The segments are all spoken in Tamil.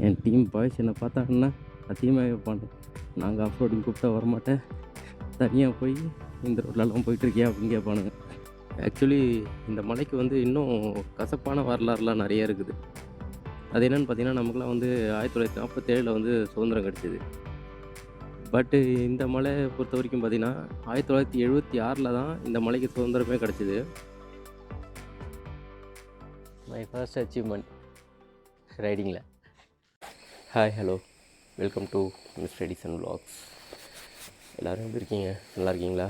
என் டீம் பாய்ஸ் என்னை பார்த்தாங்கன்னா அதிகமாக வைப்பாங்க. நாங்கள் ஆஃப் ரோடிங் கூப்பிட்டா வரமாட்டேன், தனியாக போய் இந்த ரோட்லலாம் போயிட்டுருக்கியா அப்படின்னு கேட்பானுங்க. ஆக்சுவலி இந்த மலைக்கு வந்து இன்னும் கசப்பான வரலாறுலாம் நிறைய இருக்குது. அது என்னென்னு பார்த்தீங்கன்னா, நமக்குலாம் வந்து 1947 வந்து சுதந்திரம் கிடச்சிது. பட்டு இந்த மலை பொறுத்த வரைக்கும் பார்த்தீங்கன்னா 1976 தான் இந்த மலைக்கு சுதந்திரமே கிடச்சிது. மை ஃபர்ஸ்ட் அச்சீவ்மெண்ட் ரைடிங்கில். Hi, hello, welcome to mister Edison vlogs. எல்லோரும் எப்படி இருக்கீங்க? நல்லா இருக்கீங்களா?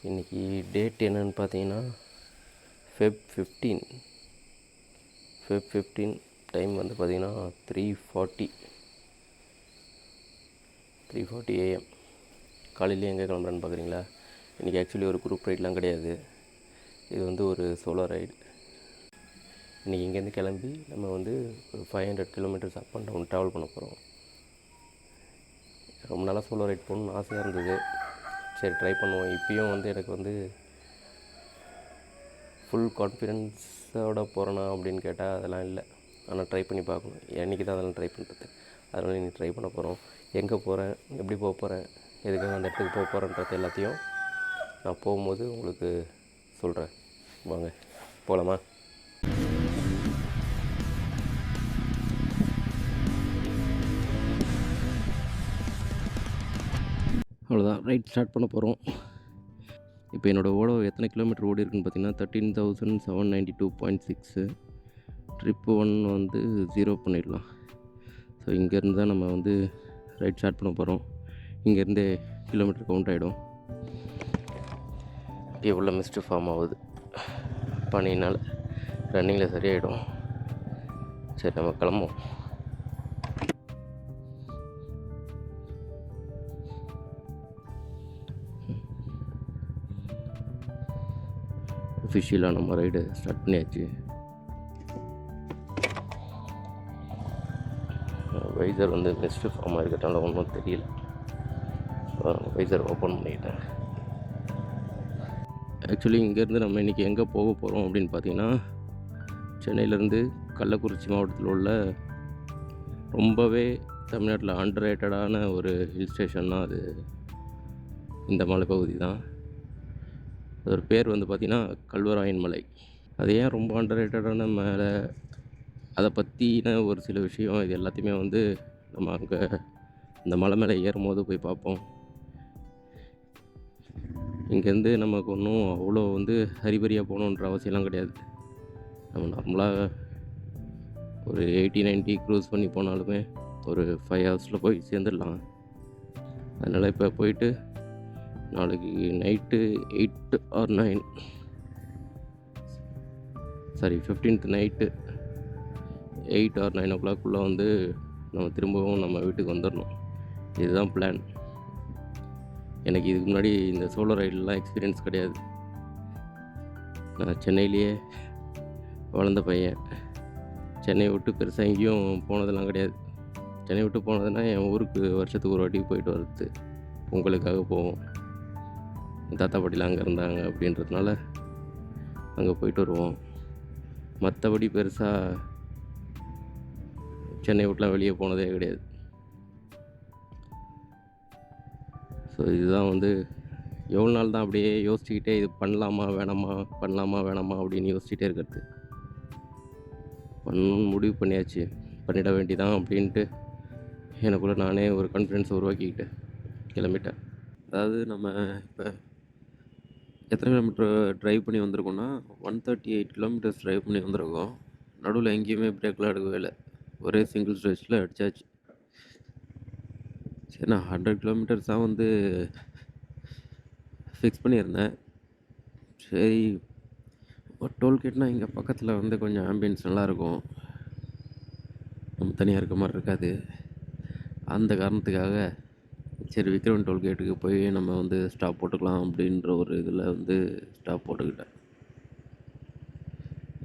இன்றைக்கி டேட் என்னென்னு பார்த்தீங்கன்னா Feb 15. டைம் வந்து பார்த்திங்கன்னா 3:40 AM. காலையிலே எங்கே கிளம்புறேன்னு பார்க்குறீங்களா? இன்றைக்கி ஆக்சுவலி ஒரு குரூப் ரைட்லாம் கிடையாது. இது வந்து ஒரு சோலோ ரைடு. இன்றைக்கி இங்கேருந்து கிளம்பி நம்ம வந்து ஒரு 500 kilometres up and down travel பண்ண போகிறோம். ரொம்ப நாளாக சோலோ ரைட் போகணுன்னு ஆசையாக இருந்தது. சரி, ட்ரை பண்ணுவோம். இப்போயும் வந்து எனக்கு வந்து ஃபுல் கான்ஃபிடென்ஸோடு போகிறேனா அப்படின்னு கேட்டால் அதெல்லாம் இல்லை. ஆனால் ட்ரை பண்ணி பார்க்கணும். என்றைக்கு தான் அதெல்லாம் ட்ரை பண்ணுறது. அதனால் இன்றைக்கி ட்ரை பண்ண போகிறோம். எங்கே போகிறேன், எப்படி போக போகிறேன், எதுக்காக அந்த இடத்துக்கு போக போகிறேன்றது எல்லாத்தையும் நான் போகும்போது உங்களுக்கு சொல்கிறேன். வாங்க போகலாமா? அவ்வளோதான், ரைட் ஸ்டார்ட் பண்ண போகிறோம். இப்போ என்னோடய ஓடோ எத்தனை கிலோமீட்டர் ஓடி இருக்குன்னு பார்த்தீங்கன்னா 13,792.6. ட்ரிப்பு 1 வந்து 0 பண்ணிடலாம். ஸோ இங்கேருந்து தான் நம்ம வந்து ரைட் ஸ்டார்ட் பண்ண போகிறோம். இங்கேருந்தே கிலோமீட்டர் கவுண்ட் ஆகிடும். எவ்வளோ மிஸ்டு ஃபார்ம் ஆகுது பனினால். ரன்னிங்கில் சரியாயிடும். சரி, நம்ம கிளம்புவோம். அஃபிஷியலாக நம்ம ரைடு ஸ்டார்ட் பண்ணியாச்சு. வைசர் வந்து மிஸ்டு ஃபார்ம் ஆகிருக்கிறதுனால ஒன்றும் தெரியல. வைசர் ஓப்பன் பண்ணிக்கிட்டேன். ஆக்சுவலி இங்கேருந்து நம்ம இன்றைக்கி எங்கே போக போகிறோம் அப்படின்னு பார்த்தீங்கன்னா, சென்னையிலேருந்து கள்ளக்குறிச்சி மாவட்டத்தில் உள்ள ரொம்பவே தமிழ்நாட்டில் அண்டர் ரேட்டடான ஒரு ஹில் ஸ்டேஷன்னா அது இந்த மலைப்பகுதி தான். அதோட பேர் வந்து பார்த்திங்கன்னா கல்வராயன் மலை. அது ஏன் ரொம்ப அண்டர் ரேட்டடான மேலே, அதை பற்றின ஒரு சில விஷயம், இது எல்லாத்தையுமே வந்து நம்ம அங்கே இந்த மலை மேலே ஏறும்போது போய் பார்ப்போம். இங்கேருந்து நமக்கு ஒன்றும் அவ்வளோ வந்து ஹரிபரியாக போகணுன்ற அவசியம்லாம் கிடையாது. நம்ம நார்மலாக ஒரு 80-90 க்ரூஸ் பண்ணி போனாலுமே ஒரு 5 ஹவர்ஸில் போய் சேர்ந்துடலாம். அதனால் இப்போ போயிட்டு நாளைக்கு night 8 or 9 15th night 8 or 9 o'clock வந்து நம்ம திரும்பவும் நம்ம வீட்டுக்கு வந்துடணும். இதுதான் பிளான். எனக்கு இதுக்கு முன்னாடி இந்த சோலோ ரைடெலாம் எக்ஸ்பீரியன்ஸ் கிடையாது. நான் சென்னையிலேயே வளர்ந்த பையன். சென்னையை விட்டு பெருசாக எங்கேயும் போனதெல்லாம் கிடையாது. சென்னை விட்டு போனதுன்னா என் ஊருக்கு வருஷத்துக்கு ஒரு வாட்டி போயிட்டு வர்றது. பொங்கலுக்காக போவோம். தாத்தா பாட்டிலாம் அங்கே இருந்தாங்க அப்படின்றதுனால அங்கே போயிட்டு வருவோம். மற்றபடி பெருசாக சென்னை விட்டுலாம் வெளியே போனதே கிடையாது. ஸோ இதுதான் வந்து எவ்வளோ நாள் தான் அப்படியே யோசிச்சுக்கிட்டே இது பண்ணலாமா வேணாமா அப்படின்னு யோசிச்சுட்டே இருக்கிறது. பண்ணணும்னு முடிவு பண்ணியாச்சு, பண்ணிட வேண்டியதான் அப்படின்ட்டு எனக்குள்ளே நானே ஒரு கான்ஃபிடென்ஸ் உருவாக்கிக்கிட்டு கிளம்பிட்டேன். அதாவது நம்ம இப்போ எத்தனை கிலோமீட்டர் ட்ரைவ் பண்ணி வந்திருக்கோன்னா 138 கிலோமீட்டர்ஸ் ட்ரைவ் பண்ணி வந்திருக்கோம். நடுவில் எங்கேயுமே பிரேக்லாம் எடுக்கவே இல்லை. ஒரே சிங்கிள் ஸ்ட்ரெச்சில் அடித்தாச்சு. சரி, நான் 100 கிலோமீட்டர்ஸ் தான் வந்து ஃபிக்ஸ் பண்ணியிருந்தேன். சரி, ஒரு டோல்கேட்னால் இங்கே பக்கத்தில் வந்து கொஞ்சம் ஆம்பியன்ஸ் நல்லாயிருக்கும், நம்ம தனியாக இருக்க மாதிரி இருக்காது. அந்த காரணத்துக்காக சரி விக்ரவன் டோல்கேட்டுக்கு போய் நம்ம வந்து ஸ்டாப் போட்டுக்கலாம் அப்படின்ற ஒரு இதில் வந்து ஸ்டாப் போட்டுக்கிட்டேன்.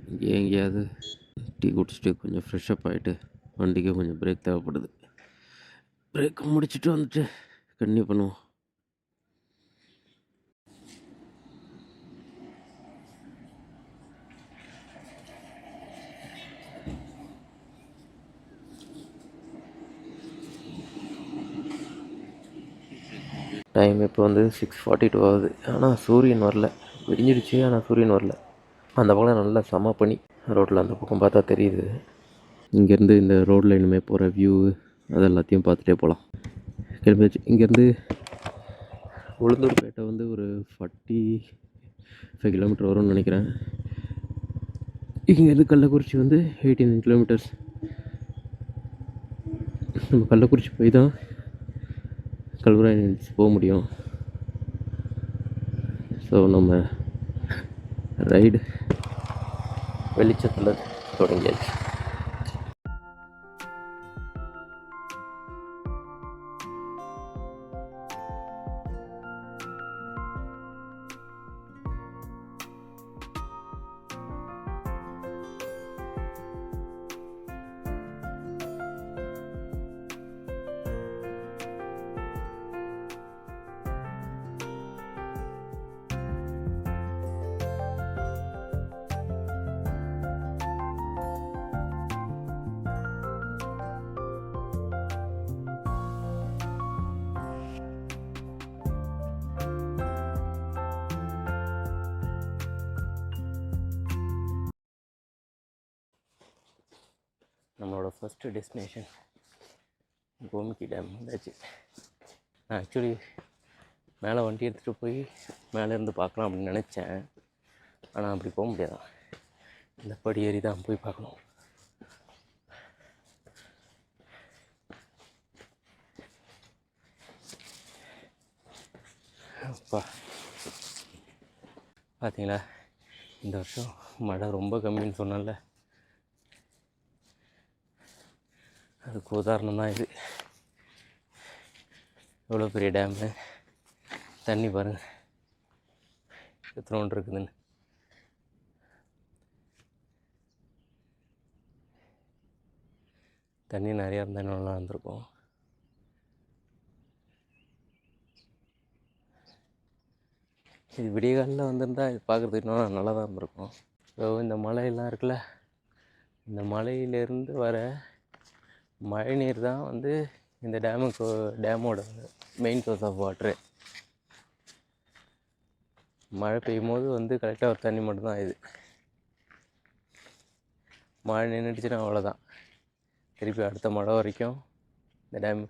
இங்கே எங்கேயாவது டீ குடிச்சிட்டு கொஞ்சம் ஃப்ரெஷ்அப் ஆகிட்டு வண்டிக்கு கொஞ்சம் பிரேக் தேவைப்படுது. பிரேக் முடிச்சுட்டு வந்துட்டு கண்டினியூ பண்ணுவோம். டைம் இப்போ வந்து 6:42 ஆகுது. ஆனால் சூரியன் வரல. விடிஞ்சிடுச்சு, ஆனால் சூரியன் வரல. அந்த பக்கம் நல்லா செம பனி. ரோட்டில் அந்த பக்கம் பார்த்தா தெரியுது. இங்கேருந்து இந்த ரோட்டில் இனிமேல் போகிற வியூ அது எல்லாத்தையும் பார்த்துட்டே போகலாம். கிளம்பியாச்சு. இங்கேருந்து உளுந்தூர்பேட்டை வந்து ஒரு 45 கிலோமீட்டர் வரும்னு நினைக்கிறேன். இங்கேருந்து கள்ளக்குறிச்சி வந்து 18 கிலோமீட்டர்ஸ். நம்ம கள்ளக்குறிச்சி போய் தான் கல்வராயன் ஹில்ஸ் போக முடியும். ஸோ நம்ம ரைடு வெளிச்சத்தில் தொடங்கியாச்சு. நம்மளோட ஃபஸ்ட்டு டெஸ்டினேஷன் கோமுகி டேம் வந்தாச்சு. நான் ஆக்சுவலி மேலே வண்டி எடுத்துகிட்டு போய் மேலேருந்து பார்க்கலாம் அப்படின்னு நினச்சேன். ஆனால் அப்படி போக முடியாதான். இந்த படி ஏறி தான் போய் பார்க்கணும். அப்பா பார்த்தீங்களா, இந்த வருஷம் மழை ரொம்ப கம்மின்னு சொன்னால அதுக்கு உதாரணம் தான் இது. எவ்வளோ பெரிய டேமு, தண்ணி பாருங்கள் எத்தனோண்டு இருக்குதுன்னு. தண்ணி நிறையா இருந்தால் நல்லா இருந்திருக்கும். இது விடிய காலில் வந்திருந்தால் இது பார்க்குறதுக்கு இன்னும் நல்லா தான் இருந்திருக்கும். ஸோ இந்த மலையெல்லாம் இருக்குல்ல, இந்த மலையிலேருந்து வர மழை நீர் தான் வந்து இந்த டேமோட மெயின் சோர்ஸ் ஆஃப் வாட்ரு. மழை பெய்யும் போது வந்து கரெக்டாக ஒரு தண்ணி மட்டும்தான் இது. மழை நின்றுடுச்சுன்னா அவ்வளோதான். திருப்பி அடுத்த மழை வரைக்கும் இந்த டேம்.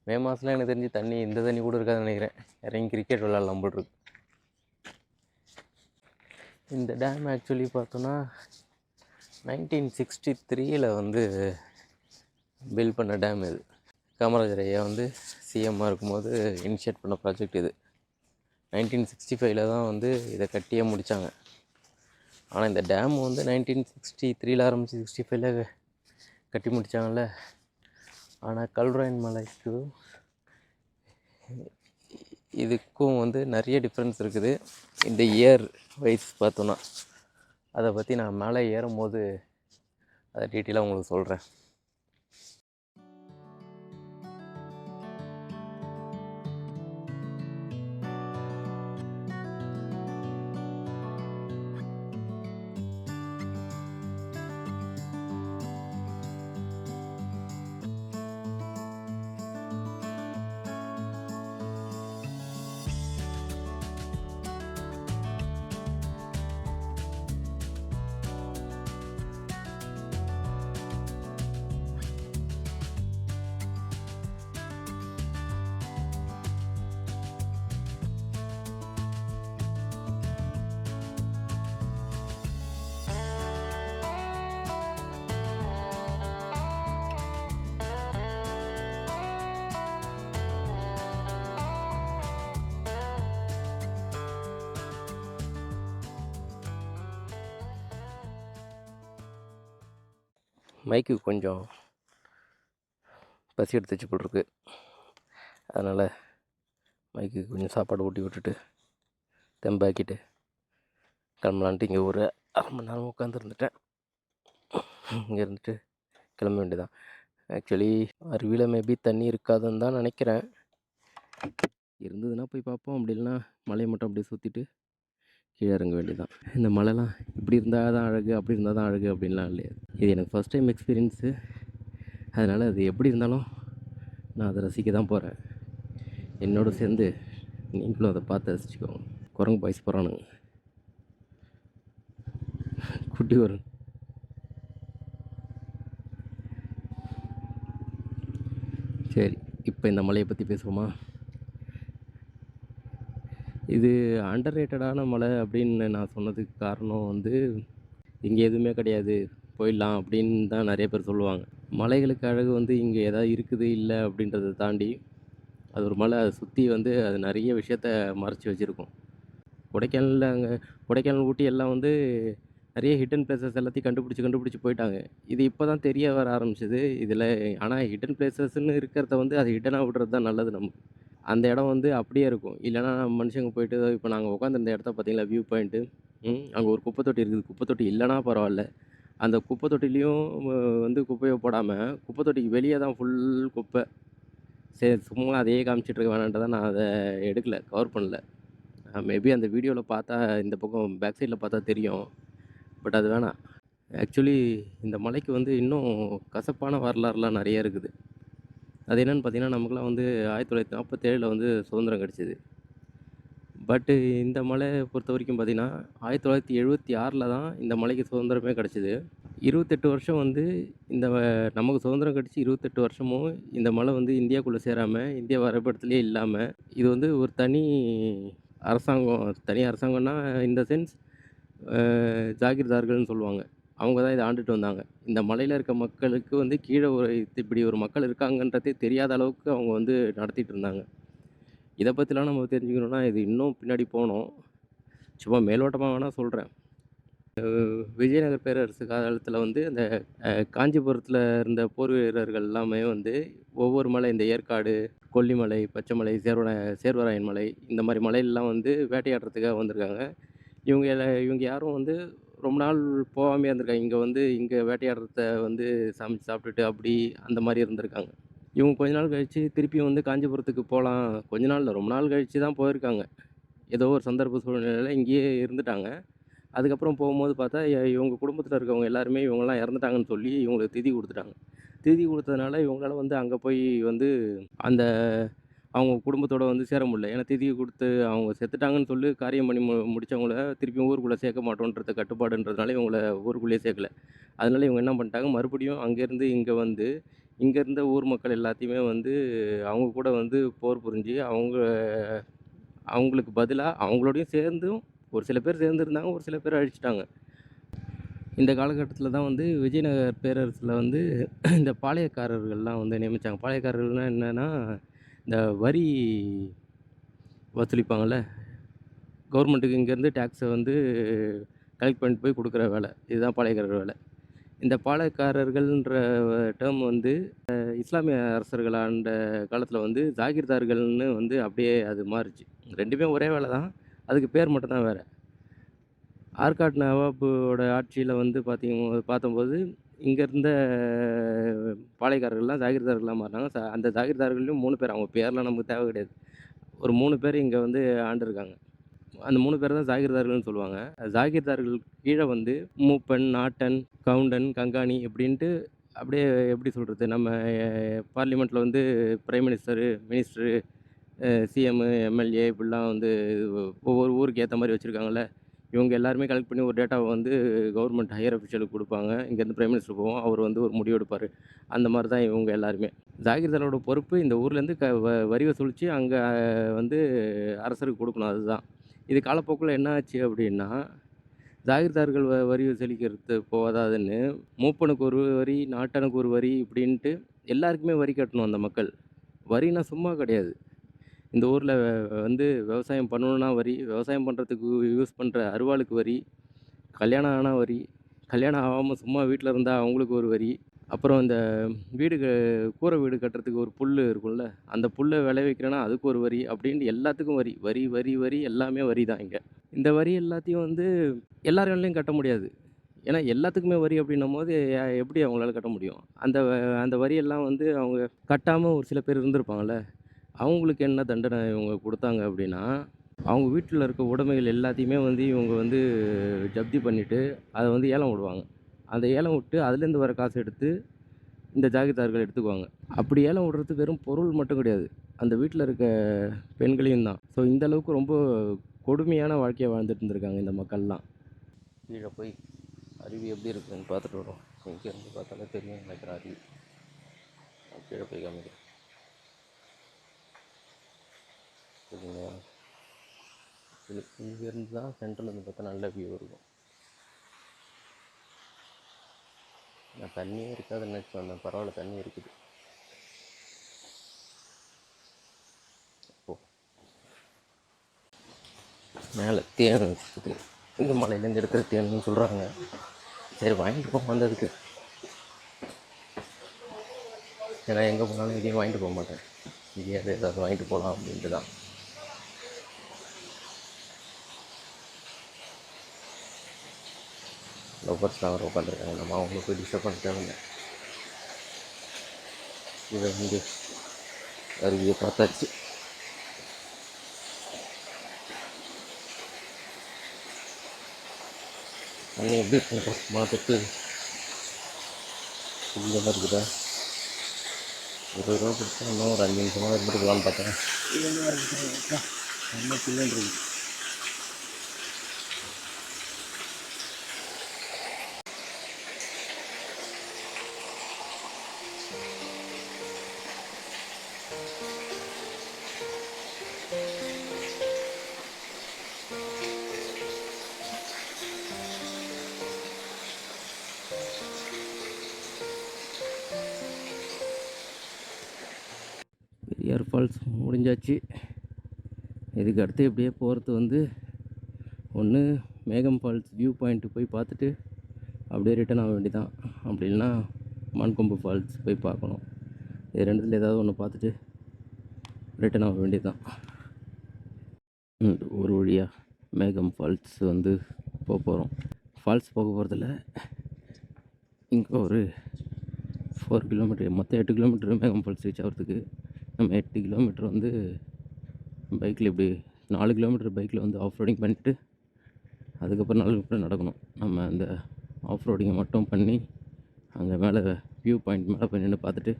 மே மாதம்லாம் எனக்கு தெரிஞ்சு தண்ணி இந்த தண்ணி கூட இருக்காதுன்னு நினைக்கிறேன். இறங்கி கிரிக்கெட் விளாட்லாம் போல் இருக்கு. இந்த டேம் ஆக்சுவலி பார்த்தோன்னா 1963 வந்து பில்ட் பண்ண டேம் இது. காமராஜர் ஐயா வந்து சிஎம்மாக இருக்கும்போது இனிஷியேட் பண்ண ப்ராஜெக்ட் இது. 1965 தான் வந்து இதை கட்டியே முடித்தாங்க. ஆனால் இந்த டேம் வந்து 1963 ஆரம்பித்து 65 கட்டி முடித்தாங்கல்ல. ஆனால் கல்வராயன் மலைக்கு இதுக்கும் வந்து நிறைய டிஃப்ரென்ஸ் இருக்குது. இந்த இயர் வைஸ் பார்த்தோன்னா அதை பற்றி நான் மேலே ஏறும்போது அதை டீட்டெயிலாக உங்களுக்கு சொல்கிறேன். மைக்கு கொஞ்சம் பசி எடுத்துச்சு போட்டிருக்கு. அதனால் மைக்கு கொஞ்சம் சாப்பாடு ஊட்டி விட்டுட்டு தெம்பாக்கிட்டு கிளம்பலான்ட்டு இங்கே ஒரு 1/2 மணி நேரம் உட்காந்துருந்துட்டேன். இங்கே இருந்துட்டு கிளம்ப வேண்டியதான். ஆக்சுவலி அருவியில் மேபி தண்ணி இருக்காதுன்னு தான் நினைக்கிறேன். இருந்ததுன்னா போய் பார்ப்போம். அப்படி இல்லைன்னா மலையை மட்டும் அப்படியே சுற்றிட்டு கீழே இறங்க வேண்டியதான். இந்த மலைலாம் இப்படி இருந்தால் தான் அழகு, அப்படி இருந்தால் தான் அழகு அப்படின்லாம் இல்லையா. இது எனக்கு ஃபஸ்ட் டைம் எக்ஸ்பீரியன்ஸு. அதனால் அது எப்படி இருந்தாலும் நான் அதை ரசிக்க தான் போகிறேன். என்னோடு சேர்ந்து நீங்களும் அதை பார்த்து ரசிச்சுக்கோங்க. குரங்கு பாய்ஸ் போகிறானுங்க, குட்டி வரும். சரி, இப்போ இந்த மலையை பற்றி பேசுவோமா? இது அண்டர் ரேட்டடான மலை அப்படின்னு நான் சொன்னதுக்கு காரணம் வந்து, இங்கே எதுவுமே கிடையாது, போயிடலாம் அப்படின்னு தான் நிறைய பேர் சொல்லுவாங்க. மலைகளுக்கு அழகு வந்து இங்கே எதாவது இருக்குது இல்லை அப்படின்றத தாண்டி, அது ஒரு மலை, அதை சுற்றி வந்து அது நிறைய விஷயத்த மறைச்சி வச்சுருக்கும். கொடைக்கானலில் அங்கே கொடைக்கானல், ஊட்டி எல்லாம் வந்து நிறைய ஹிடன் பிளேசஸ் எல்லாத்தையும் கண்டுபிடிச்சி போயிட்டாங்க. இது இப்போ தான் தெரிய வர ஆரம்பிச்சது இதில். ஆனால் ஹிடன் பிளேசஸ்ன்னு இருக்கிறத வந்து அது ஹிடனாக விடுறது தான் நல்லது நமக்கு. அந்த இடம் வந்து அப்படியே இருக்கும். இல்லைனா மனுஷங்க போயிட்டு இப்போ நாங்கள் உட்காந்துருந்த இடத்த பார்த்தீங்களா, வியூ பாயிண்ட்டு. அங்கே ஒரு குப்பை தொட்டி இருக்குது. குப்பை தொட்டி இல்லைனா பரவாயில்ல, அந்த குப்பை தொட்டிலையும் வந்து குப்பையை போடாமல் குப்பை தொட்டிக்கு வெளியே தான் ஃபுல் குப்பை. சரி, சும்மா அதையே காமிச்சிட்டு இருக்க வேணான்ட்டு தான் நான் அதை எடுக்கல, கவர் பண்ணல. மேபி அந்த வீடியோவில் பார்த்தா இந்த பக்கம் பேக் சைடில் பார்த்தா தெரியும், பட் அது வேணாம். ஆக்சுவலி இந்த மலைக்கு வந்து இன்னும் கசப்பான வரலாறுலாம் நிறைய இருக்குது. அது என்னென்னு பார்த்தீங்கன்னா, நமக்குலாம் வந்து 1947 வந்து சுதந்திரம் கிடச்சிது. பட்டு இந்த மலை பொறுத்த வரைக்கும் பார்த்தீங்கன்னா, 1976 தான் இந்த மலைக்கு சுதந்திரமே கிடச்சிது. 28 வருஷம் வந்து இந்த நமக்கு சுதந்திரம் கிடச்சி 28 வருஷமும் இந்த மலை வந்து இந்தியாக்குள்ளே சேராமல், இந்தியா வரைபடத்திலே இல்லாமல், இது வந்து ஒரு தனி அரசாங்கம். தனி அரசாங்கம்னா இந்த சென்ஸ் ஜாகிர்தார்கள்னு சொல்லுவாங்க. அவங்க தான் இதை ஆண்டுட்டு வந்தாங்க. இந்த மலையில் இருக்க மக்களுக்கு வந்து கீழே ஒரு இப்படி ஒரு மக்கள் இருக்காங்கன்றதே தெரியாத அளவுக்கு அவங்க வந்து நடத்திட்டு இருந்தாங்க. இதை பற்றிலாம் நம்ம தெரிஞ்சுக்கணுன்னா இது இன்னும் பின்னாடி போகணும். சும்மா மேலோட்டமாக வேணால் சொல்கிறேன். விஜயநகர் பேரரசு காலத்தில் வந்து அந்த காஞ்சிபுரத்தில் இருந்த போர் வீரர்கள் எல்லாமே வந்து ஒவ்வொரு மலை, இந்த ஏற்காடு, கொல்லிமலை, பச்சைமலை, சேர்வராயன் மலை, இந்த மாதிரி மலையெல்லாம் வந்து வேட்டையாடுறதுக்காக வந்திருக்காங்க. இவங்க யாரும் வந்து ரொம்ப நாள் போகாமையே இருந்திருக்காங்க. இங்கே வந்து இங்கே வேட்டையாடுறத வந்து சமைச்சு சாப்பிட்டுட்டு அப்படி அந்த மாதிரி இருந்திருக்காங்க. இவங்க கொஞ்ச நாள் கழித்து திருப்பியும் வந்து காஞ்சிபுரத்துக்கு போகலாம், கொஞ்ச நாள் இல்லை, ரொம்ப நாள் கழித்து தான் போயிருக்காங்க. ஏதோ ஒரு சந்தர்ப்ப சூழ்நிலையில் இங்கேயே இருந்துட்டாங்க. அதுக்கப்புறம் போகும்போது பார்த்தா இவங்க குடும்பத்தில் இருக்கவங்க எல்லாருமே இவங்கெல்லாம் இறந்துட்டாங்கன்னு சொல்லி இவங்களுக்கு திதி கொடுத்துட்டாங்க. திதி கொடுத்ததுனால இவங்களால வந்து அங்கே போய் வந்து அந்த அவங்க குடும்பத்தோட வந்து சேர முடியல. ஏன்னா திதி கொடுத்து அவங்க செத்துட்டாங்கன்னு சொல்லி காரியம் பண்ணி முடித்தவங்கள திருப்பியும் ஊருக்குள்ளே சேர்க்க மாட்டோன்றத கட்டுப்பாடுன்றதுனால இவங்கள ஊருக்குள்ளேயே சேர்க்கல. அதனால இவங்க என்ன பண்ணிட்டாங்க, மறுபடியும் அங்கேருந்து இங்கே வந்து இங்கே இருந்த ஊர் மக்கள் எல்லாத்தையுமே வந்து அவங்க கூட வந்து போர் புரிஞ்சு அவங்களுக்கு பதிலாக அவங்களோடையும் சேர்ந்தும் ஒரு சில பேர் சேர்ந்துருந்தாங்க, ஒரு சில பேர் அழிச்சிட்டாங்க. இந்த காலகட்டத்தில் தான் வந்து விஜயநகர் பேரரசில் வந்து இந்த பாளையக்காரர்கள்லாம் வந்து நியமித்தாங்க. பாளையக்காரர்கள்னால் என்னென்னா, இந்த வரி வசூலிப்பாங்கள்ல, கவர்மெண்ட்டுக்கு இங்கேருந்து டேக்ஸை வந்து கலெக்ட் பண்ணிட்டு போய் கொடுக்குற வேலை, இதுதான் பாளையக்காரர் வேலை. இந்த பாளையக்காரர்கள்ன்ற டேர்ம் வந்து இஸ்லாமிய அரசர்கள் ஆண்ட காலத்தில் வந்து ஜாகிர்தார்கள்னு வந்து அப்படியே அது மாறுச்சு. ரெண்டுமே ஒரே வேலை தான், அதுக்கு பேர் மட்டும்தான் வேறு. ஆற்காடு நவாபோட ஆட்சியில் வந்து பார்த்தம்போது இங்கே இருந்த பாளையக்காரர்கள்லாம் ஜாகிர்தார்களாக மாறினாங்க. அந்த ஜாகிர்தார்கள்லையும் 3 பேர், அவங்க பேர்லாம் நமக்கு தேவை கிடையாது, ஒரு 3 பேர் இங்கே வந்து ஆண்டிருக்காங்க. அந்த 3 பேர் தான் ஜாகிர்தார்கள்னு சொல்லுவாங்க. ஜாகிர்தார்கள் கீழே வந்து மூப்பன், நாட்டன், கவுண்டன், கங்காணி இப்படின்ட்டு அப்படியே எப்படி சொல்கிறது, நம்ம பார்லிமெண்ட்டில் வந்து பிரைம் மினிஸ்டரு, சிஎம்மு, எம்எல்ஏ இப்படிலாம் வந்து ஒவ்வொரு ஊருக்கு ஏற்ற மாதிரி வச்சுருக்காங்கல்ல. இவங்க எல்லாருமே கலெக்ட் பண்ணி ஒரு டேட்டாவை வந்து கவர்மெண்ட் ஹையர் அஃபிஷியலுக்கு கொடுப்பாங்க. இங்கேருந்து பிரைம் மினிஸ்டர் போவோம், அவர் வந்து ஒரு முடிவு எடுப்பார். அந்த மாதிரி தான் இவங்க எல்லாருமே. ஜாகிர்தாரோட பொறுப்பு இந்த ஊர்லேருந்து வரி வசூலித்து அங்கே வந்து அரசருக்கு கொடுக்கணும், அதுதான். இது காலப்போக்கில் என்ன ஆச்சு அப்படின்னா, ஜாகிர்தார்கள் வரி வசூலிக்கிறது போதாதுன்னு மூப்பனுக்கு ஒரு வரி, நாட்டனுக்கு ஒரு வரி இப்படின்ட்டு எல்லாருக்குமே வரி கட்டணும் அந்த மக்கள். வரினா சும்மா கிடையாது. இந்த ஊரில் வந்து விவசாயம் பண்ணணுன்னா வரி, விவசாயம் பண்ணுறதுக்கு யூஸ் பண்ணுற அருவாளுக்கு வரி, கல்யாணம் ஆனால் வரி, கல்யாணம் ஆகாமல் சும்மா வீட்டில் இருந்தால் அவங்களுக்கு ஒரு வரி, அப்புறம் இந்த கூரை வீடு கட்டுறதுக்கு ஒரு புல் இருக்கும்ல, அந்த புல்லை விளைவிக்கிறேன்னா அதுக்கு ஒரு வரி, அப்படின்ட்டு எல்லாத்துக்கும் வரி, வரி வரி வரி எல்லாமே வரி தான் இங்கே. இந்த வரி எல்லாத்தையும் வந்து எல்லாராலையும் கட்ட முடியாது. ஏன்னா எல்லாத்துக்குமே வரி அப்படின்னும்போது எப்படி அவங்களால கட்ட முடியும்? அந்த வரியெல்லாம் வந்து அவங்க கட்டாமல் ஒரு சில பேர் இருந்திருப்பாங்கள்ல, அவங்களுக்கு என்ன தண்டனை இவங்க கொடுத்தாங்க அப்படின்னா, அவங்க வீட்டில் இருக்க உடைமைகள் எல்லாத்தையுமே வந்து இவங்க வந்து ஜப்தி பண்ணிவிட்டு அதை வந்து ஏலம் விடுவாங்க. அந்த ஏலம் விட்டு அதுலேருந்து வர காசு எடுத்து இந்த ஜாகிதார்கள் எடுத்துக்குவாங்க. அப்படி ஏலம் விடுறது வெறும் பொருள் மட்டும் கிடையாது, அந்த வீட்டில் இருக்க பெண்களையும் தான். ஸோ இந்த அளவுக்கு ரொம்ப கொடுமையான வாழ்க்கையை வாழ்ந்துட்டு இருந்திருக்காங்க இந்த மக்கள்லாம். கீழே போய் அருவி எப்படி இருக்குதுன்னு பார்த்துட்டு வரோம். இங்கேருந்து பார்த்தாலே தெரியும் நினைக்கிறேன் அருவி. கீழே போய் காமிக்கிறேன். சரிங்களா, இங்கேருந்து தான் சென்ட்ரலேருந்து பார்த்தா நல்ல வியூ இருக்கும். நான் தண்ணியே இருக்காதுன்னு நினச்சி வந்தேன், பரவாயில்ல தண்ணி இருக்குது. மேலே தேன் இருக்குது, இந்த மலையிலேருந்து எடுக்கிற தேன்னு சொல்கிறாங்க. சரி வாங்கிட்டு போக வந்ததுக்கு, ஏன்னா எங்கே போனாலும் இதையும் வாங்கிட்டு போக மாட்டேன், இதையாவது ஏதாவது வாங்கிட்டு போகலாம் அப்படின்ட்டு தான். லவ்வர்ஸ்லாம் வர உட்காந்துருக்காங்க, நம்ம அவங்கள போய் டிஸ்டர்ப் பண்ணிட்டாங்க. இதை வந்து அருவியை பார்த்தாச்சு. தண்ணி எப்படி இருக்கு பார்த்துட்டு இந்த மாதிரி இருக்குதா, 20 ரூபா கொடுத்தா இன்னும் ஒரு 5 நிமிஷமாக இருந்துட்டு போகலான்னு பார்த்தேன். என்ன பிள்ளைன்னு இருக்கு. பெரியார் ஃபால்ஸ் முடிஞ்சாச்சு. இதுக்கு அடுத்து இப்படியே போகிறது வந்து ஒன்று மேகம் ஃபால்ஸ் வியூ பாயிண்ட்டு போய் பார்த்துட்டு அப்படியே ரிட்டன் ஆக வேண்டியதான், அப்படி இல்லைன்னா மான்கொம்பு ஃபால்ஸ் போய் பார்க்கணும். இது ரெண்டுத்தில் ஏதாவது ஒன்று பார்த்துட்டு ரிட்டன் ஆக வேண்டியது தான். ஒரு வழியாக மேகம் ஃபால்ஸ் வந்து போக போகிறோம். ஃபால்ஸ் போக போகிறதில்ல, இங்கே ஒரு 4 கிலோமீட்டர், மொத்தம் 8 கிலோமீட்டர் மேகம் ஃபால்ஸ் ரீச் ஆகிறதுக்கு. நம்ம 8 கிலோமீட்டர் வந்து பைக்கில் இப்படி 4 கிலோமீட்டர் பைக்கில் வந்து ஆஃப் ரோடிங் பண்ணிவிட்டு அதுக்கப்புறம் 4 கிலோமீட்டர் நடக்கணும். நம்ம அந்த ஆஃப் ரோடிங்கை மட்டும் பண்ணி அங்கே மேலே வியூ பாயிண்ட் மேலே போய் நின்று பார்த்துட்டு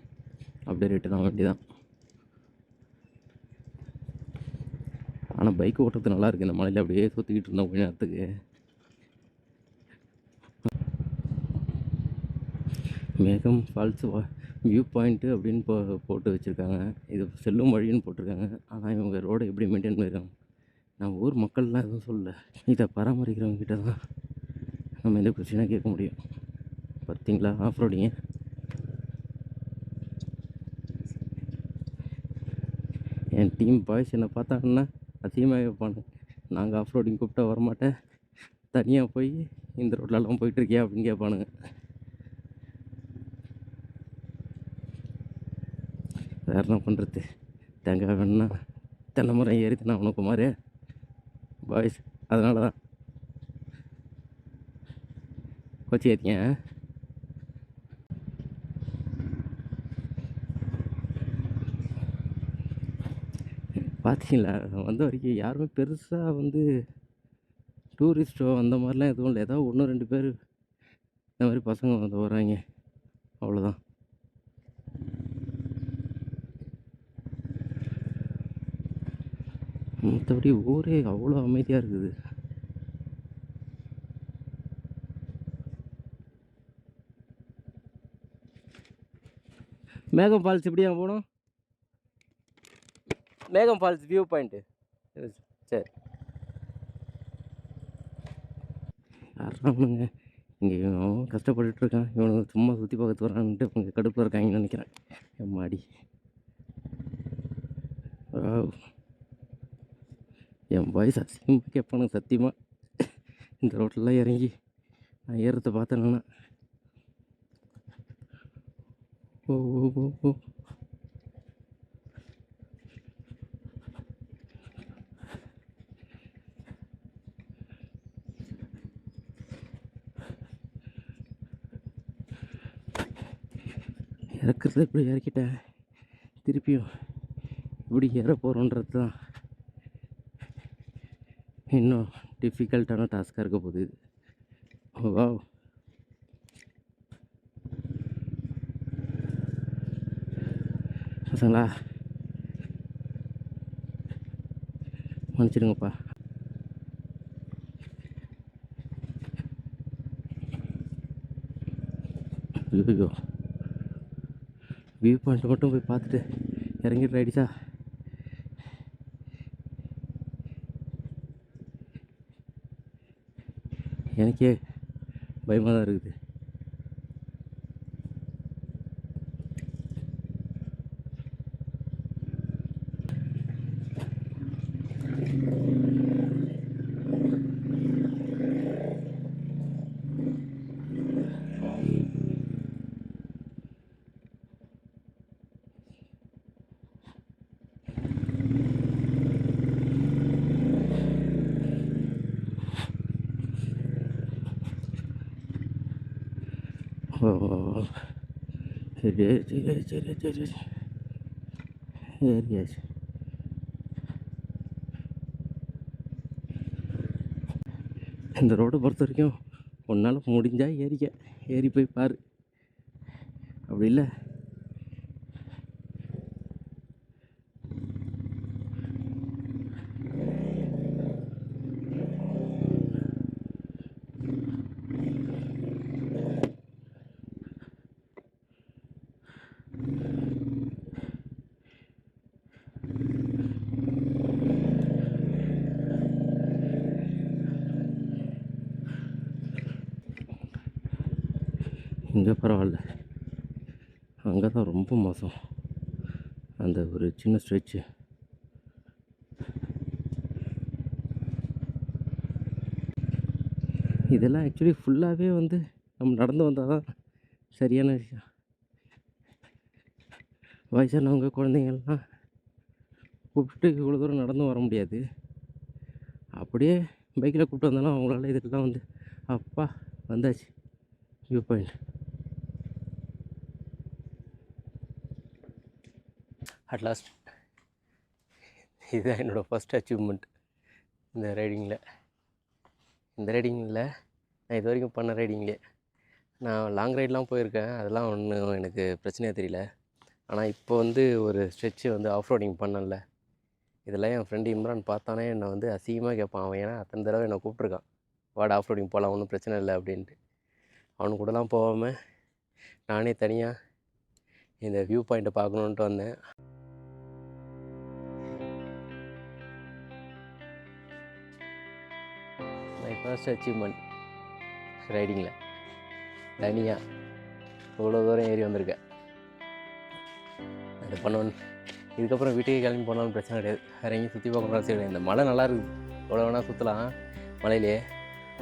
அப்படியே ரிட்டன் ஆக வேண்டியதான். ஆனால் பைக் ஓட்டுறது நல்லாயிருக்கு, இந்த மலையில் அப்படியே சுற்றிக்கிட்டு இருந்தோம் கொஞ்ச நேரத்துக்கு. மேகம் ஃபால்ஸ் வியூ பாயிண்ட்டு அப்படின்னு போட்டு வச்சுருக்காங்க. இது செல்லும் வழின்னு போட்டிருக்காங்க. ஆனால் இவங்க ரோடை எப்படி மெயின்டைன் பண்ணியிருக்காங்க, நம்ம ஊர் மக்கள்லாம் எதுவும் சொல்லலை. இதை பராமரிக்கிறவங்க கிட்ட தான் நம்ம எந்த பிரச்சனையும் கேட்க முடியும். பார்த்தீங்களா ஆஃப் ரோடிங்க. என் டீம் பாய்ஸ் என்னை பார்த்தாங்கன்னா அதிகமாக வைப்பாங்க, நாங்கள் ஆஃப் ரோடிங் கூப்பிட்டா வரமாட்டேன், தனியாக போய் இந்த ரோட்லலாம் போயிட்டுருக்கியா அப்படின்னு கேட்பானுங்க. வேறு என்ன பண்ணுறது, தேங்காய் வேணுன்னா தென்னை மரம் ஏறி தானே உனக்கு மாதிரி பாய்ஸ், அதனால தான் கொச்சி ஏற்றிங்க. பார்த்தீங்களா, வந்த வரைக்கும் யாருமே பெருசாக வந்து டூரிஸ்ட்டோ அந்த மாதிரிலாம் எதுவும் இல்லை. ஏதாவது 1-2 பேர் இந்த மாதிரி பசங்க வந்து வராங்க, அவ்வளோதான். மற்றபடி ஊரே அவ்வளோ அமைதியாக இருக்குது. மேகம் ஃபால்ஸ் இப்படியா போகணும், மேகம் ஃபால்ஸ் வியூ பாயிண்ட்டு. சரி யாருங்க இங்கே இவன் கஷ்டப்பட்டுருக்கான், இவனுக்கு சும்மா சுற்றி பார்க்கறது வரான்ட்டு இவங்க கடுப்பில் இருக்காங்கன்னு நினைக்கிறேன். என் மாடி என் பாய்ஸ் அசிங்கமாக கேட்பானுங்க சத்தியமாக. இந்த ரோட்டிலலாம் இறங்கி நான் ஏறத்தை பார்த்தேன்னா ஓ ஓ ஓ ஓ இறக்குறத இப்படி இறக்கிட்டேன், திருப்பியும் இப்படி ஏற போகிறோன்றது தான் இன்னும் டிஃபிகல்ட்டான டாஸ்காக இருக்க போகுது. வா பசங்களா மன்னிச்சிடுங்கப்பா. ஐயோ, வியூ பாயிண்ட் மட்டும் போய் பார்த்துட்டு இறங்கிட்டு ஆயிடுச்சா? எனக்கே பயமாக தான் இருக்குது. ஓ, சரி சரி சரி சரி ஏறியாச்சு. இந்த ரோடை பொறுத்த வரைக்கும் உன்னால் முடிஞ்சால் ஏறி போய் பாரு. அப்படி இல்லை இங்கே பரவாயில்ல, அங்கே தான் ரொம்ப மோசம். அந்த ஒரு சின்ன ஸ்ட்ரெச்சு. இதெல்லாம் ஆக்சுவலி ஃபுல்லாகவே வந்து நம்ம நடந்து வந்தால் தான் சரியான விஷயம். வயசானவங்க குழந்தைங்கள்லாம் கூப்பிட்டு இவ்வளோ தூரம் நடந்து வர முடியாது. அப்படியே பைக்கில் கூப்பிட்டு வந்தாலும் அவங்களால இதுக்கெல்லாம் வந்து அப்பா வந்தாச்சு வியூ பாயிண்ட். அட்லாஸ்ட் இதுதான் என்னோடய ஃபஸ்ட் அச்சீவ்மெண்ட் இந்த ரைடிங்கில். நான் இது வரைக்கும் பண்ண ரைடிங்லேயே நான் லாங் ரைடெலாம் போயிருக்கேன். அதெல்லாம் ஒன்றும் எனக்கு பிரச்சனையாக தெரியல. ஆனால் இப்போ வந்து ஒரு ஸ்ட்ரெச்சு வந்து ஆஃப் ரோடிங் பண்ணல. இதெல்லாம் என் ஃப்ரெண்டு இம்ரான் பார்த்தானே என்னை வந்து அசிங்கமாக கேட்பான். அவன் ஏன்னா அத்தனை தடவை என்னை கூப்பிட்ருக்கான், வாடா ஆஃப் ரோடிங் போகலாம், ஒன்றும் பிரச்சனை இல்லை அப்படின்ட்டு. அவனு கூடலாம் போகாமல் நானே தனியாக இந்த வியூ பாயிண்ட்டை பார்க்கணுன்ட்டு வந்தேன். மை ஃபர்ஸ்ட் அச்சீவ்மெண்ட் ரைடிங்கில் தனியாக இவ்வளோ தூரம் ஏறி வந்திருக்கேன். அது பண்ணணும். இதுக்கப்புறம் வீட்டுக்கு கிளம்பி போனாலும் பிரச்சனை கிடையாது. வேறு எங்கேயும் சுற்றி பார்க்கணும் அவசியம் கிடையாது. இந்த மழை நல்லா இருக்குது, எவ்வளோ வேணால் சுற்றலாம் மழையிலே.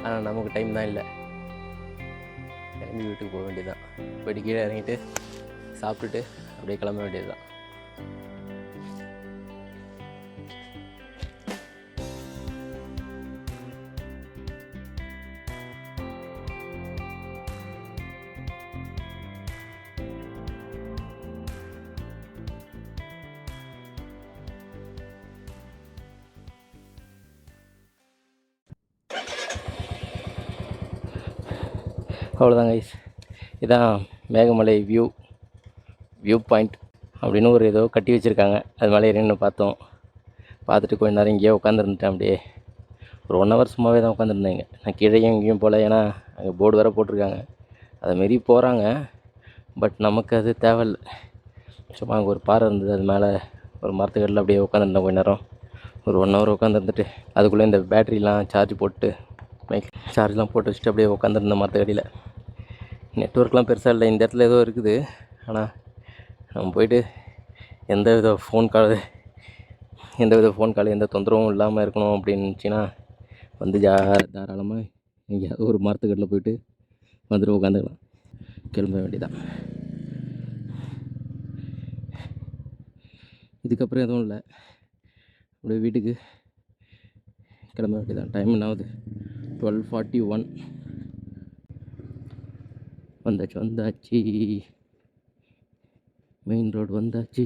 ஆனால் நமக்கு டைம் தான் இல்லை. கிளம்பி வீட்டுக்கு போக வேண்டியது தான். போய்ட்டு கீழே இறங்கிட்டு சாப்பிட்டுட்டு அப்படியே கிளம்ப வேண்டியது தான். அவ்வளோதாங்க கைஸ், இதான் மேகமலை வியூ பாயிண்ட் அப்படின்னு ஒரு ஏதோ கட்டி வச்சுருக்காங்க. அது மேலே ஏறின்னு பார்த்துட்டு கொஞ்ச நேரம் இங்கேயே உட்காந்துருந்துட்டேன். அப்படியே ஒரு 1 hour சும்மாவே தான் உட்காந்துருந்தேங்க. நான் கீழே எங்கேயும் போகல, ஏன்னா அங்கே போர்டு வேறு போட்டிருக்காங்க, அதுமாரி போகிறாங்க. பட் நமக்கு அது தேவையில்லை. சும்மா அங்கே ஒரு பாறை இருந்தது, அது மேலே ஒரு மரத்துக்கடியில் அப்படியே உட்காந்துருந்தேன் கொஞ்ச நேரம். ஒரு 1 hour உட்காந்துருந்துட்டு அதுக்குள்ளே இந்த பேட்ரிலாம் சார்ஜ் போட்டு சார்ஜ்லாம் போட்டு வச்சுட்டு அப்படியே உட்காந்துருந்தேன் மரத்துக்கடியில். நெட்ஒர்க்லாம் பெருசாக இல்லை, இந்த இடத்துல ஏதோ இருக்குது. ஆனால் நம்ம போயிட்டு எந்த வித ஃபோன் கால் எந்த தொந்தரவும் இல்லாமல் இருக்கணும் அப்படின்னுச்சின்னா வந்து தாராளமாக எங்கேயாவது ஒரு மரத்துக்கடியில் போயிட்டு வந்துட்டு உட்காந்துக்கலாம், கிளம்ப வேண்டியதான். இதுக்கப்புறம் எதுவும் இல்லை, அப்படியே வீட்டுக்கு கிளம்ப வேண்டியதான். டைம் என்ன ஆகுது? 12:41. வந்தாச்சு மெயின் ரோடு வந்தாச்சு.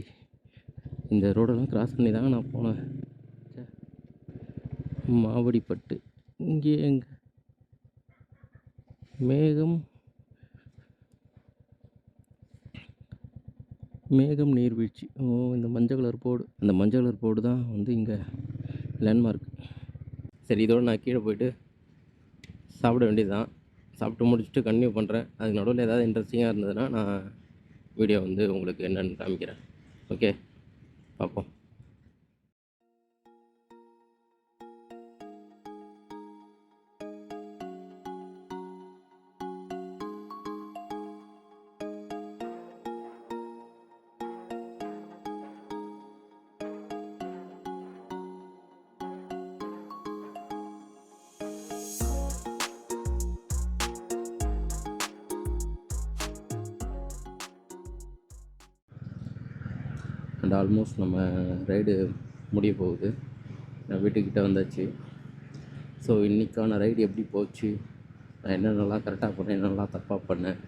இந்த ரோடெல்லாம் கிராஸ் பண்ணி தாங்க நான் போனேன். மாவடிப்பட்டு இங்கே எங்கே? மேகம் நீர்வீழ்ச்சி. ஓ! இந்த மஞ்சள் கலர் போர்டு. அந்த மஞ்சள் கலர் போர்டு தான் வந்து இங்கே லேண்ட்மார்க். சரி, இதோட நான் கீழே போயிட்டு சாப்பிட வேண்டியது தான். சாப்பிட்டு முடிச்சுட்டு கன்டினியூ பண்ணுறேன். அதுக்கு நடுவில் ஏதாவது இன்ட்ரெஸ்டிங்காக இருந்ததுன்னா நான் வீடியோ வந்து உங்களுக்கு என்னென்னு காமிக்கிறேன். ஓகே, பார்ப்போம். அண்ட் ஆல்மோஸ்ட் நம்ம ரைடு முடிய போகுது. நான் வீட்டுக்கிட்ட வந்தாச்சு. ஸோ இன்றைக்கான ரைடு எப்படி போச்சு, நான் என்னென்னலாம் கரெக்டாக பண்ணேன், என்னென்னலாம் தப்பாக பண்ணேன்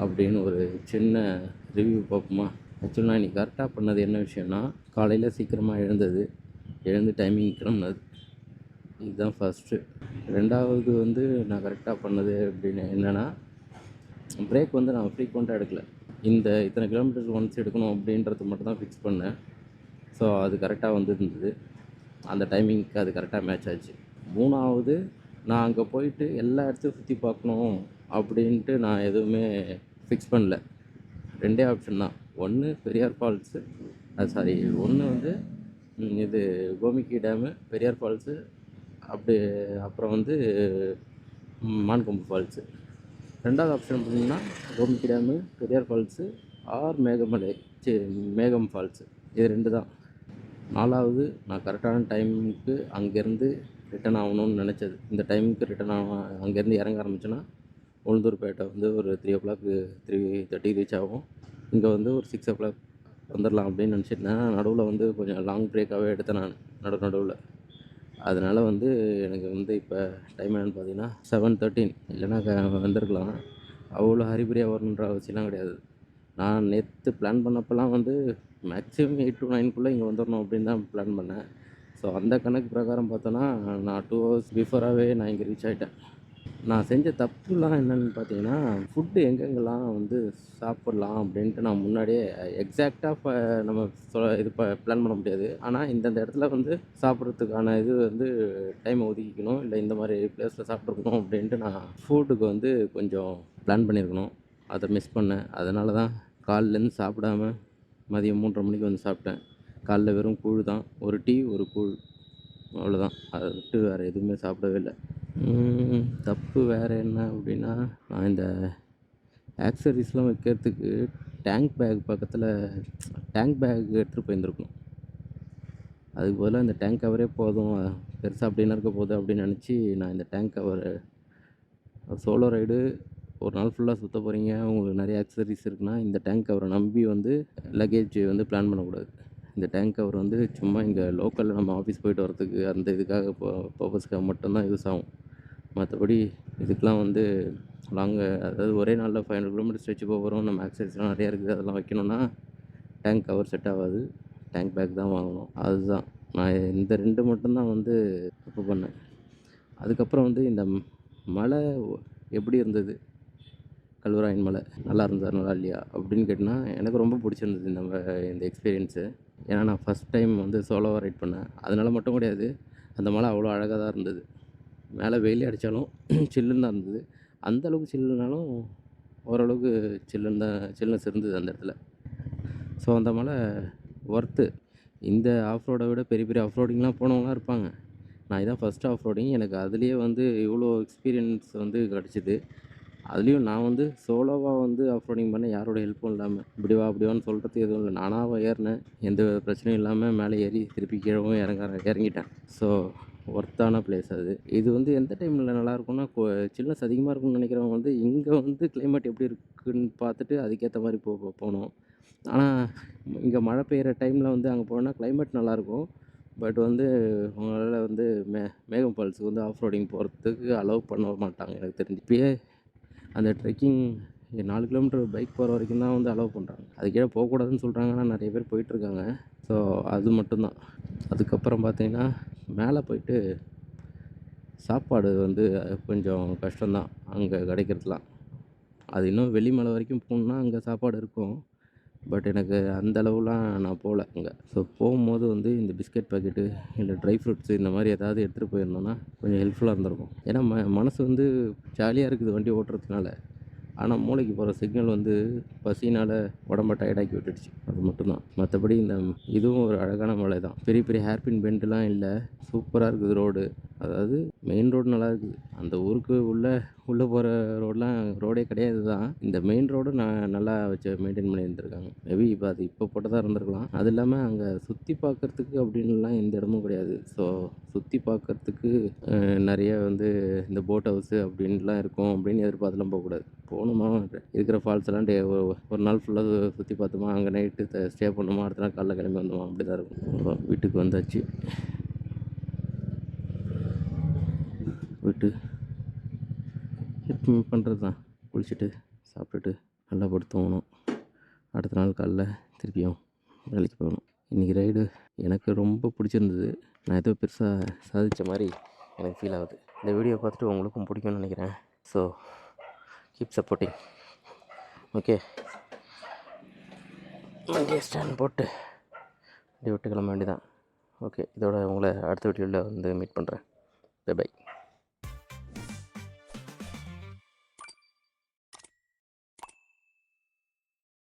அப்படின்னு ஒரு சின்ன ரிவ்யூ பார்ப்போமா? ஆக்சுவலாக நான் இன்றைக்கி கரெக்டாக பண்ணது என்ன விஷயம்னா, காலையில் சீக்கிரமாக எழுந்து டைமிங் கிளம்புனது. இதுதான் ஃபஸ்ட்டு. ரெண்டாவது வந்து நான் கரெக்டாக பண்ணது அப்படின்னு என்னென்னா, பிரேக் வந்து நான் ஃப்ரீக்வெண்ட்டாக எடுக்கலை. இத்தனை கிலோமீட்டர்ஸ் ஒன்ஸ் எடுக்கணும் அப்படின்றது மட்டும் தான் ஃபிக்ஸ் பண்ணேன். ஸோ அது கரெக்டாக இருந்தது. அந்த டைமிங்க்கு அது கரெக்டாக மேட்ச் ஆச்சு. மூணாவது, நான் அங்கே போயிட்டு எல்லா இடத்தையும் சுற்றி பார்க்கணும் அப்படின்ட்டு நான் எதுவுமே ஃபிக்ஸ் பண்ணல. 2 ஆப்ஷன் தான். ஒன்று பெரியார் ஃபால்ஸு, ஒன்று வந்து இது கோமிக்கி டேமு, பெரியார் ஃபால்ஸு, அப்புறம் வந்து மான்கொம்பு ஃபால்ஸு. 2வது ஆப்ஷன் பார்த்திங்கன்னா கோமிக்கி டேமு, பெரியார் ஃபால்ஸு ஆர் மேகம் ஃபால்ஸு. இது 2 தான். 4வது, நான் கரெக்டான டைமுக்கு அங்கேருந்து ரிட்டன் ஆகணும்னு நினச்சது. இந்த டைமுக்கு ரிட்டன் அங்கேருந்து இறங்க ஆரம்பிச்சேன்னா உளுந்தூர்பேட்டை வந்து ஒரு 3:30 ரீச் ஆகும். இங்கே வந்து ஒரு 6 வந்துடலாம் அப்படின்னு நினச்சிருந்தேன். நடுவில் வந்து கொஞ்சம் லாங் பிரேக்காகவே எடுத்தேன் நான் நடுவில். அதனால் வந்து எனக்கு வந்து இப்போ டைம் என்னென்னு பார்த்தீங்கன்னா 7:13. இல்லைன்னா வந்திருக்கலாம். அவ்வளோ ஹரிபரியாக வரணுன்ற அவசியம்லாம் கிடையாது. நான் நேற்று பிளான் பண்ணப்போலாம் வந்து மேக்ஸிமம் 8 to 9 இங்கே வந்துடணும் அப்படின்னு தான் பிளான் பண்ணேன். ஸோ அந்த கணக்கு பிரகாரம் பார்த்தோன்னா நான் 2 hours பிஃபோராகவே நான் இங்கே ரீச் ஆகிட்டேன். நான் செஞ்ச தப்புலாம் என்னென்னு பார்த்தீங்கன்னா, ஃபுட்டு எங்கெங்கெல்லாம் வந்து சாப்பிட்லாம் அப்படின்ட்டு நான் முன்னாடியே எக்ஸாக்டாக நம்ம பிளான் பண்ண முடியாது. ஆனால் இந்தந்த இடத்துல வந்து சாப்பிட்றதுக்கான இது வந்து டைமை ஒதுக்கிக்கணும், இல்லை இந்த மாதிரி பிளேஸில் சாப்பிட்ருக்கணும் அப்படின்ட்டு நான் ஃபுட்டுக்கு வந்து கொஞ்சம் பிளான் பண்ணியிருக்கணும். அதை மிஸ் பண்ணேன். அதனால தான் காலையிலேருந்து சாப்பிடாம மதியம் 3:30 மணிக்கு வந்து சாப்பிட்டேன். காலைல வெறும் கூழ் தான். ஒரு டீ, ஒரு கூழ், அவ்வளோதான். அதை விட்டு வேறு எதுவுமே சாப்பிடவே இல்லை. தப்பு வேறு என்ன அப்படின்னா, நான் இந்த ஆக்சரிஸ்லாம் வைக்கிறதுக்கு டேங்க் பேக் பக்கத்தில் டேங்க் பேக் எடுத்துகிட்டு போயிருந்துருக்கணும். அதுக்கு பதிலாக இந்த டேங்க் கவரே போதும், பெருசாக அப்படின்னு இருக்க போகுது அப்படின்னு நினச்சி நான் இந்த டேங்க் கவரு சோலோ ரைடு ஒரு நாள் ஃபுல்லாக சுற்ற போகிறீங்க, உங்களுக்கு நிறைய ஆக்சரிஸ் இருக்குன்னா இந்த டேங்க் கவரை நம்பி வந்து லக்கேஜ் வந்து பிளான் பண்ணக்கூடாது. இந்த டேங்க் கவர் வந்து சும்மா இங்கே லோக்கலில் நம்ம ஆஃபீஸ் போயிட்டு வரதுக்கு அந்த இதுக்காக பர்பஸ்க்காக மட்டும்தான் யூஸ் ஆகும். மற்றபடி இதுக்கெலாம் வந்து அதாவது ஒரே நாளில் 500 கிலோமீட்டர் ஸ்ட்ரெச் போகிறோம், நம்ம ஆக்சரிஸ்லாம் நிறையா இருக்குது, அதெல்லாம் வைக்கணும்னா டேங்க் கவர் செட் ஆகாது. டேங்க் பேக் தான் வாங்கணும். அதுதான் நான் இந்த 2 மட்டும்தான் வந்து தப்பு பண்ணேன். அதுக்கப்புறம் வந்து இந்த மலை எப்படி இருந்தது, கல்வராயன் மலை நல்லா இருந்ததா நல்லா இல்லையா அப்படின்னு கேட்டிங்கன்னா, எனக்கு ரொம்ப பிடிச்சிருந்தது இந்த எக்ஸ்பீரியன்ஸு. ஏன்னா நான் ஃபஸ்ட் டைம் வந்து சோலோவாக ரைட் பண்ணேன். அதனால் மட்டும் கிடையாது, அந்த மலை அவ்வளோ அழகாக தான் இருந்தது. மேலே வெயில் அடித்தாலும் சில்லுன்னு தான் இருந்தது. அந்தளவுக்கு சில்லுனாலும் ஓரளவுக்கு சில்னஸ் இருந்தது அந்த இடத்துல. ஸோ அந்த மலை ஒர்த்து. இந்த ஆஃப் ரோடை விட பெரிய பெரிய ஆஃப் ரோடிங்லாம் போனவங்களாம் இருப்பாங்க. நான் இதான் ஃபஸ்ட்டு ஆஃப் ரோடிங். எனக்கு அதுலேயே வந்து இவ்வளோ எக்ஸ்பீரியன்ஸ் வந்து கிடச்சிது. அதுலேயும் நான் வந்து சோலோவாக வந்து ஆஃப் ரோடிங் பண்ணேன், யாரோட ஹெல்ப்பும் இல்லாமல். இப்படி வான்னு சொல்கிறதுக்கு எதுவும் இல்லை. நானாக ஏறினேன், எந்த பிரச்சனையும் இல்லாமல் மேலே ஏறி திருப்பி கீழவும் இறங்கிட்டேன். ஸோ ஒர்த்தான பிளேஸ் அது. இது வந்து எந்த டைமில் நல்லாயிருக்கும்னா, சில்னஸ் அதிகமாக இருக்கும்னு நினைக்கிறவங்க வந்து இங்கே வந்து கிளைமேட் எப்படி இருக்குதுன்னு பார்த்துட்டு அதுக்கேற்ற மாதிரி போகணும். ஆனால் இங்கே மழை பெய்கிற டைமில் வந்து அங்கே போனால் கிளைமேட் நல்லாயிருக்கும். பட் வந்து உங்களால் வந்து மேகம் ஃபால்ஸுக்கு வந்து ஆஃப் ரோடிங் போகிறதுக்கு அலோவ் பண்ண மாட்டாங்க எனக்கு தெரிஞ்சு. இப்பயே அந்த ட்ரெக்கிங் 4 கிலோமீட்டர் பைக் போகிற வரைக்கும் தான் வந்து அலோவ் பண்ணுறாங்க. அது கீழே போகக்கூடாதுன்னு சொல்கிறாங்க. ஆனால் நிறைய பேர் போயிட்டுருக்காங்க. ஸோ அது மட்டும்தான். அதுக்கப்புறம் பார்த்திங்கன்னா, மேலே போயிட்டு சாப்பாடு வந்து கொஞ்சம் கஷ்டம்தான் அங்கே கிடைக்கிறதுலாம். அது இன்னும் வெள்ளிமலை வரைக்கும் போகணுன்னா அங்கே சாப்பாடு இருக்கும். பட் எனக்கு அந்த அளவுலாம் நான் போகல அங்கே. ஸோ போகும்போது வந்து இந்த பிஸ்கட் பாக்கெட்டு இல்லை ட்ரை ஃப்ரூட்ஸு இந்த மாதிரி ஏதாவது எடுத்துகிட்டு போயிருந்தோன்னா கொஞ்சம் ஹெல்ப்ஃபுல்லாக இருந்திருக்கும். ஏன்னா மனசு வந்து ஜாலியாக இருக்குது வண்டி ஓட்டுறதுனால. ஆனால் மூளைக்கு போகிற சிக்னல் வந்து பசினால் உடம்ப டயர்டாக்கி விட்டுடுச்சு. அது மட்டும்தான். மற்றபடி இதுவும் ஒரு அழகான மலை தான். பெரிய பெரிய ஹேர்பின் பெண்டுலாம் இல்லை. சூப்பராக இருக்குது ரோடு. அதாவது மெயின் ரோடு நல்லா இருக்குது. அந்த ஊருக்கு உள்ளே போகிற ரோடே கிடையாது தான். இந்த மெயின் ரோடு நல்லா வச்சு மெயின்டைன் பண்ணி இருந்திருக்காங்க. மேபி இப்போ போட்டதாக இருந்திருக்கலாம். அது இல்லாமல் அங்கே சுற்றி பார்க்குறதுக்கு அப்படின்லாம் எந்த இடமும் கிடையாது. ஸோ சுற்றி பார்க்குறதுக்கு நிறைய வந்து இந்த போட் ஹவுஸு அப்படின்லாம் இருக்கும் அப்படின்னு எதிர்பார்த்துலாம் போகக்கூடாது. போகணுமா இருக்கிற ஃபால்ஸ் எல்லாம் ஒரு நாள் ஃபுல்லாக சுற்றி பார்த்தோமா, அங்கே நைட்டு ஸ்டே பண்ணோமா, அடுத்த நாள் காலைல கிளம்பி வந்தோமா, அப்படி தான் இருக்கும். வீட்டுக்கு வந்தாச்சு. வீட்டு எப்பவுமே பண்ணுறது தான். குளிச்சுட்டு சாப்பிட்டுட்டு நல்லா படுத்து தூங்கணும். அடுத்த நாள் காலைல திருப்பியும் வேலைக்கு போகணும். இன்றைக்கி ரைடு எனக்கு ரொம்ப பிடிச்சிருந்தது. நான் ஏதோ பெருசாக சாதித்த மாதிரி எனக்கு ஃபீல் ஆகுது. இந்த வீடியோ பார்த்துட்டு உங்களுக்கும் பிடிக்கும்னு நினைக்கிறேன். So keep supporting. ஓகே, வண்டியை ஸ்டாண்ட் போட்டு வண்டி விட்டு கிளம்ப வேண்டியதான். ஓகே, இதோட உங்களை அடுத்த வீடியோவில் வந்து மீட் பண்ணுறேன்.